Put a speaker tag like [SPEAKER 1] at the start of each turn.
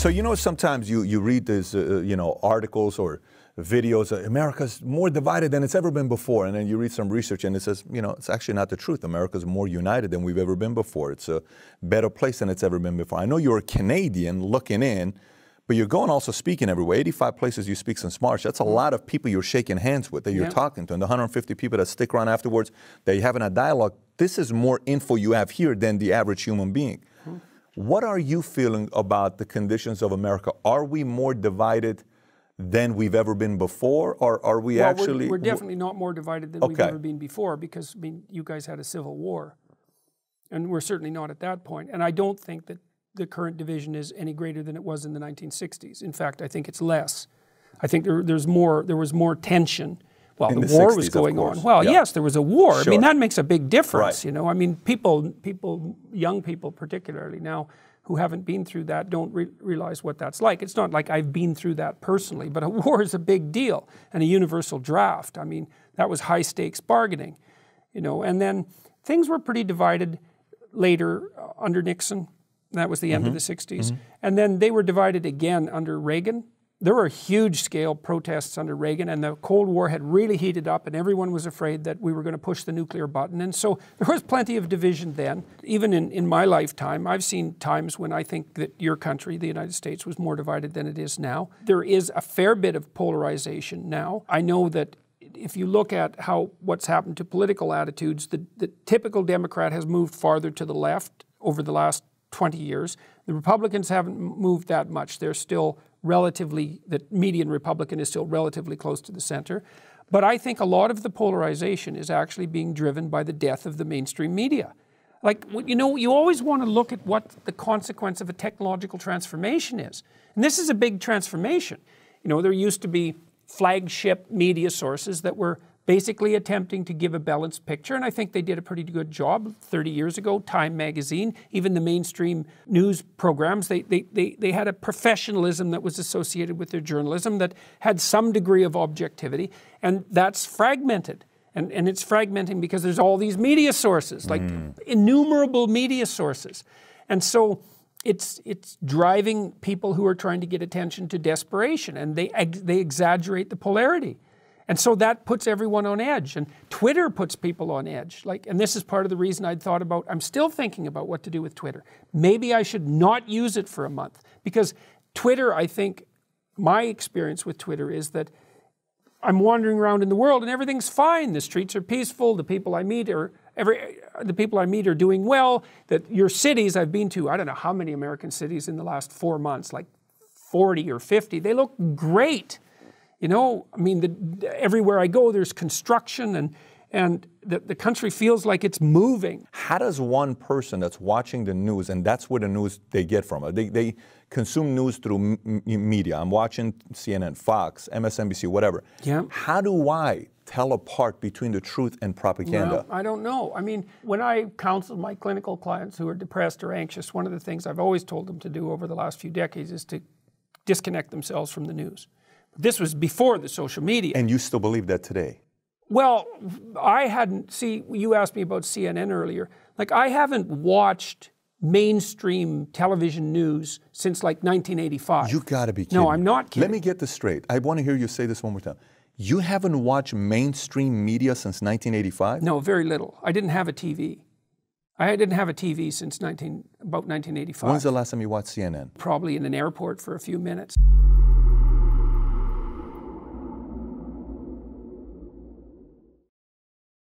[SPEAKER 1] So, you know, sometimes you read these, articles or videos, America's more divided than it's ever been before. And then you read some research and it says, it's actually not the truth. America's more united than we've ever been before. It's a better place than it's ever been before. I know you're a Canadian looking in, but you're going also speaking everywhere. 85 places you speak since March. That's a lot of people you're shaking hands with, that you're talking to. And the 150 people that stick around afterwards, that you're having a dialogue. This is more info you have here than the average human being. What are you feeling about the conditions of America? Are we more divided than we've ever been before, or are we actually...
[SPEAKER 2] We're definitely not more divided than we've ever been before, because, I mean, you guys had a civil war, and we're certainly not at that point. And I don't think that the current division is any greater than it was in the 1960s. In fact, I think it's less. I think there was more tension while the war was going on. Well, yes, there was a war. Sure. I mean, that makes a big difference, you know. I mean, young people particularly now, who haven't been through that don't realize what that's like. It's not like I've been through that personally, but a war is a big deal, and a universal draft. I mean, that was high stakes bargaining, you know. And then things were pretty divided later under Nixon. That was the end of the 60s. And then they were divided again under Reagan. There were huge scale protests under Reagan, and the Cold War had really heated up, and everyone was afraid that we were going to push the nuclear button. And so there was plenty of division then. Even in my lifetime, I've seen times when I think that your country, the United States, was more divided than it is now. There is a fair bit of polarization now. I know that if you look at what's happened to political attitudes, the typical Democrat has moved farther to the left over the last 20 years. The Republicans haven't moved that much. They're still the median Republican is still relatively close to the center. But I think a lot of the polarization is actually being driven by the death of the mainstream media. Like, you know, you always want to look at what the consequence of a technological transformation is. And this is a big transformation. You know, there used to be flagship media sources that were basically attempting to give a balanced picture, and I think they did a pretty good job 30 years ago. Time magazine, even the mainstream news programs, they had a professionalism that was associated with their journalism that had some degree of objectivity, and that's fragmented. And it's fragmenting because there's all these media sources, like innumerable media sources. And so it's driving people who are trying to get attention to desperation, and they exaggerate the polarity. And so that puts everyone on edge, and Twitter puts people on edge. And this is part of the reason I'm still thinking about what to do with Twitter. Maybe I should not use it for a month, because Twitter, I think, my experience with Twitter is that I'm wandering around in the world and everything's fine. The streets are peaceful. The people I meet are doing well. That your cities, I've been to, I don't know how many American cities in the last 4 months, like 40 or 50. They look great. You know, I mean, everywhere I go, there's construction, and the country feels like it's moving.
[SPEAKER 1] How does one person that's watching the news, and that's where the news they get from, they consume news through media. I'm watching CNN, Fox, MSNBC, whatever. Yeah. How do I tell apart between the truth and propaganda?
[SPEAKER 2] Well, I don't know. I mean, when I counsel my clinical clients who are depressed or anxious, one of the things I've always told them to do over the last few decades is to disconnect themselves from the news. This was before the social media.
[SPEAKER 1] And you still believe that today?
[SPEAKER 2] Well, you asked me about CNN earlier. Like, I haven't watched mainstream television news since like 1985.
[SPEAKER 1] You gotta be kidding.
[SPEAKER 2] No, I'm not kidding.
[SPEAKER 1] Let me get this straight. I want to hear you say this one more time. You haven't watched mainstream media since 1985?
[SPEAKER 2] No, very little. I didn't have a TV. I didn't have a TV since about 1985.
[SPEAKER 1] When's the last time you watched CNN?
[SPEAKER 2] Probably in an airport for a few minutes.